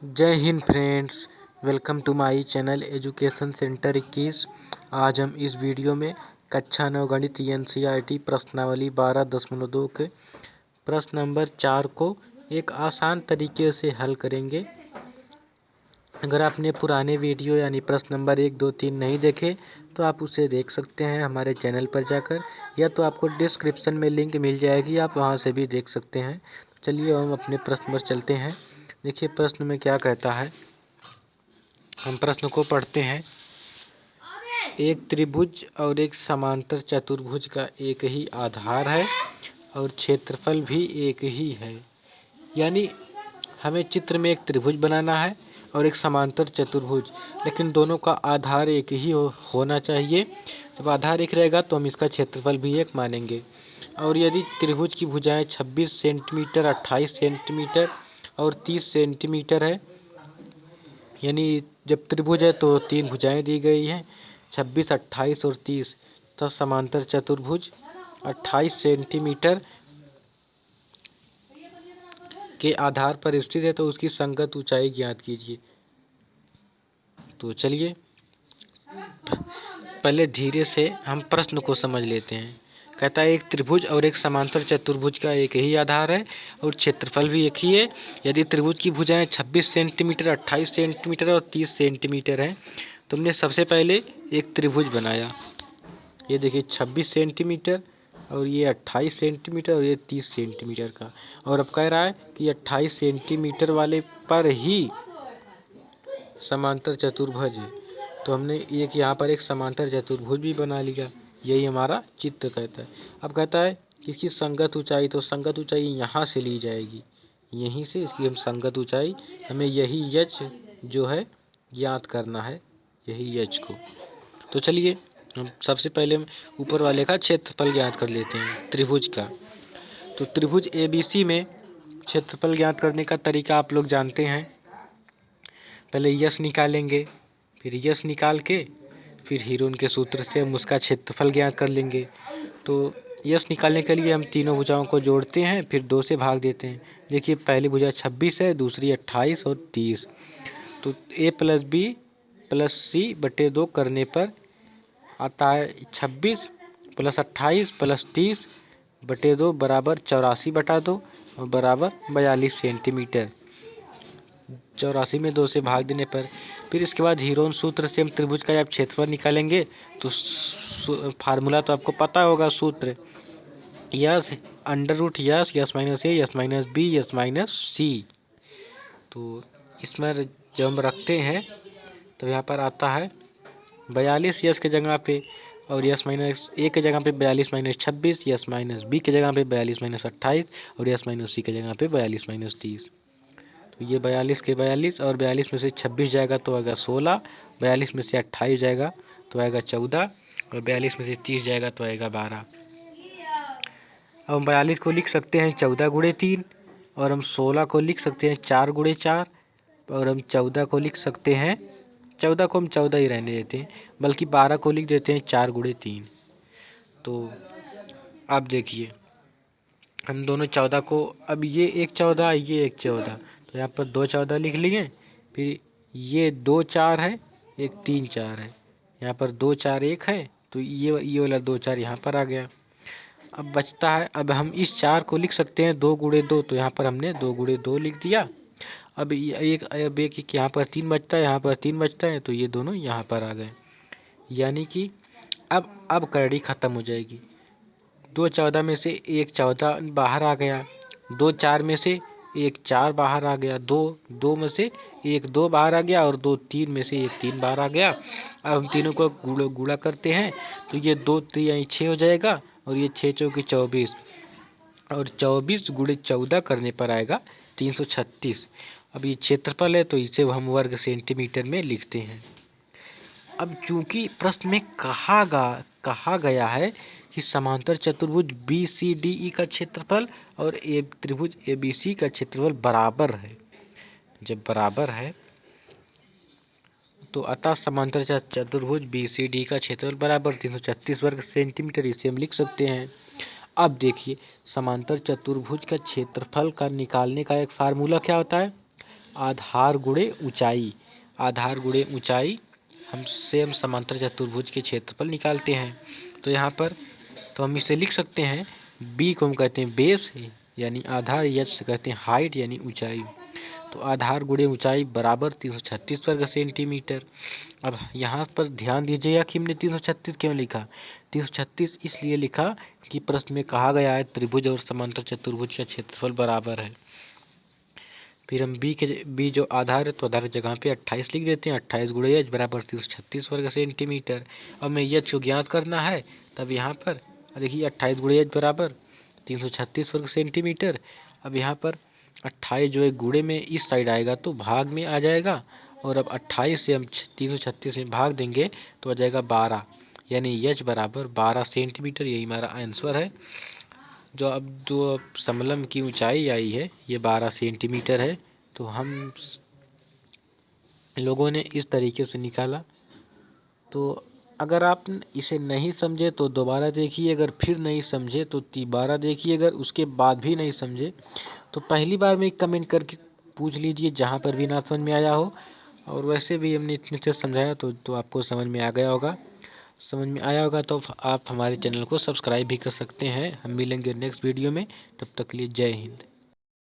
जय हिंद friends, welcome to my channel education centre 21। आज हम इस वीडियो में कक्षा 9 गणित एनसीईआरटी प्रश्नावली 12.2 के प्रश्न नंबर 4 को एक आसान तरीके से हल करेंगे। अगर आपने पुराने वीडियो यानी प्रश्न नंबर 1, 2, 3 नहीं देखे तो आप उसे देख सकते हैं हमारे चैनल पर जाकर, या तो आपको डिस्क्रिप्शन में लिंक मिल जाएगी, आप वहां से भी देख सकते हैं। चलिए हम अपने प्रश्न पर चलते हैं। देखिए प्रश्न में क्या कहता है, हम प्रश्न को पढ़ते हैं। एक त्रिभुज और एक समांतर चतुर्भुज का एक ही आधार है और क्षेत्रफल भी एक ही है। यानी हमें चित्र में एक त्रिभुज बनाना है और एक समांतर चतुर्भुज, लेकिन दोनों का आधार एक ही होना चाहिए। जब आधार एक रहेगा तो हम इसका क्षेत्रफल भी एक मानेंगे। और यदि त्रिभुज की भुजाएं 26 सेंटीमीटर, 28 सेंटीमीटर और 30 सेंटीमीटर है, यानी जब त्रिभुज है तो 3 भुजाएं दी गई हैं, 26, 28 और 30। तो समांतर चतुर्भुज 28 सेंटीमीटर के आधार पर स्थित है, तो उसकी संगत ऊंचाई ज्ञात कीजिए। तो चलिए पहले धीरे से हम प्रश्न को समझ लेते हैं। कहता है एक त्रिभुज और एक समांतर चतुर्भुज का एक ही आधार है और क्षेत्रफल भी एक ही है। यदि त्रिभुज की भुजाएं 26 सेंटीमीटर, 28 सेंटीमीटर और 30 सेंटीमीटर हैं, तो हमने सबसे पहले एक त्रिभुज बनाया। ये देखिए 26 सेंटीमीटर और ये 28 सेंटीमीटर और ये 30 सेंटीमीटर का। और अब कह रहा है कि 28 सेंटीमीटर वाले पर ही समांतर चतुर्भुज है, तो हमने एक यहाँ पर एक समांतर चतुर्भुज भी बना लिया। यही हमारा चित्र कहता है। अब कहता है कि इसकी संगत ऊंचाई, तो संगत ऊंचाई यहाँ से ली जाएगी, यहीं से इसकी हम संगत ऊंचाई, हमें यही यच जो है ज्ञात करना है, यही यच को। तो चलिए हम सबसे पहले ऊपर वाले का क्षेत्रफल ज्ञात कर लेते हैं, त्रिभुज का। तो त्रिभुज ABC में क्षेत्रफल ज्ञात करने का तरीका आप लोग जानते हैं। पहले यस निकालेंगे, फिर यस निकाल के फिर हीरोन के सूत्र से हम उसका क्षेत्रफल ज्ञात कर लेंगे। तो यस निकालने के लिए हम तीनों भुजाओं को जोड़ते हैं, फिर 2 से भाग देते हैं। देखिए पहली भुजा 26 है, दूसरी 28 और 30। तो A + B + C बटे 2 करने पर आता है 26 + 28 + 30 बटे 2 बराबर 84 बटा 2 और बराबर 42 सेंटीमीटर। 84 में 2 से भाग देने पर फिर इसके बाद हीरोन सूत्र से हम त्रिभुज का जब क्षेत्रफल निकालेंगे, तो फार्मूला तो आपको पता होगा, सूत्र यस √ यस, यस - ए, यस - बी, यस - सी। तो इसमें जब हम रखते हैं तो यहाँ पर आता है 42 यस के जगह पे, और यस - ए के जगह पे 42 - 26, यस - बी के जगह पे 42 - 28 और यस - सी के जगह पे 42 - 30। तो ये 42 के 42 और 42 में से 26 जाएगा तो आएगा 16, 42 में से 28 जाएगा तो आएगा 14 और 42 में से 30 जाएगा तो आएगा 12। अब हम 42 को लिख सकते हैं 14 × 3, और हम 16 को लिख सकते हैं 4 × 4, और हम 14 को लिख सकते हैं, 14 को हम 14 ही रहने देते हैं, बल्कि 12 को लिख देते हैं 4 × 3। तो अब देखिए हम दोनों 14 को, अब ये एक 14, ये एक 14, तो यहाँ पर 2 14 लिख लिए। फिर ये 2 4 है, एक 3 4 है, यहाँ पर 2 4 1 है, तो ये वाला 2 4 यहाँ पर आ गया। अब बचता है, अब हम इस 4 को लिख सकते हैं 2 × 2, तो यहाँ पर हमने 2 × 2 लिख दिया। अब एक यहाँ पर 3 बचता है, यहाँ पर 3 बचता है, तो ये दोनों यहाँ पर आ गए। यानी कि अब कड़ी ख़त्म हो जाएगी। 2 14 में से एक 14 बाहर आ गया, 2 4 में से एक 4 बाहर आ गया, 2 2 में से एक 2 बाहर आ गया, और 2 3 में से एक 3 बाहर आ गया। अब हम तीनों को गुणा करते हैं, तो ये 2 3 6 हो जाएगा, और ये 6 चौके 24, और 24 × 14 करने पर आएगा 336। अब ये क्षेत्रफल है, तो इसे हम वर्ग सेंटीमीटर में लिखते हैं। अब चूंकि प्रश्न में कहा गया है कि समांतर चतुर्भुज BCDE का क्षेत्रफल और त्रिभुज ABC का क्षेत्रफल बराबर है, जब बराबर है तो अतः समांतर चतुर्भुज BCD का क्षेत्रफल बराबर 336 वर्ग सेंटीमीटर, इसे हम लिख सकते हैं। अब देखिए समांतर चतुर्भुज का क्षेत्रफल का निकालने का एक फार्मूला क्या होता है, आधार गुणे ऊंचाई, आधार गुणे ऊंचाई हम समांतर चतुर्भुज के क्षेत्रफल निकालते हैं। तो यहाँ पर तो हम इसे लिख सकते हैं, बी को हम कहते हैं बेस यानी आधार, एच से कहते हैं हाइट यानी ऊंचाई। तो आधार गुणे ऊंचाई बराबर 336 वर्ग सेंटीमीटर। अब यहाँ पर ध्यान दीजिएगा कि हमने 336 क्यों लिखा। 336 इसलिए लिखा कि प्रश्न में कहा गया है त्रिभुज और समांतर चतुर्भुज का क्षेत्रफल बराबर है। फिर हम बी जो आधार है तो आधार की जगह पे 28 लिख देते हैं। 28 गुणे एच बराबर 336 वर्ग सेंटीमीटर। अब मैं एच को ज्ञात करना है, तब यहाँ पर देखिए 28 गुणे एच बराबर 336 वर्ग सेंटीमीटर। अब यहाँ पर 28 जो है गुणे में इस साइड आएगा तो भाग में आ जाएगा, और अब 28 से हम 336 में भाग देंगे तो आ जाएगा 12, यानी एच बराबर 12 सेंटीमीटर। यही हमारा आंसर है। जो समलंब की ऊंचाई आई है ये 12 सेंटीमीटर है। तो हम लोगों ने इस तरीके से निकाला। तो अगर आप इसे नहीं समझे तो दोबारा देखिए, अगर फिर नहीं समझे तो दोबारा देखिए, अगर उसके बाद भी नहीं समझे तो पहली बार में कमेंट करके पूछ लीजिए जहाँ पर भी ना समझ में आया हो। और वैसे भी हमने इतने से समझाया तो आपको समझ में आ गया होगा। समझ में आया होगा तो आप हमारे चैनल को सब्सक्राइब भी कर सकते हैं। हम मिलेंगे नेक्स्ट वीडियो में, तब तक के लिए जय हिंद।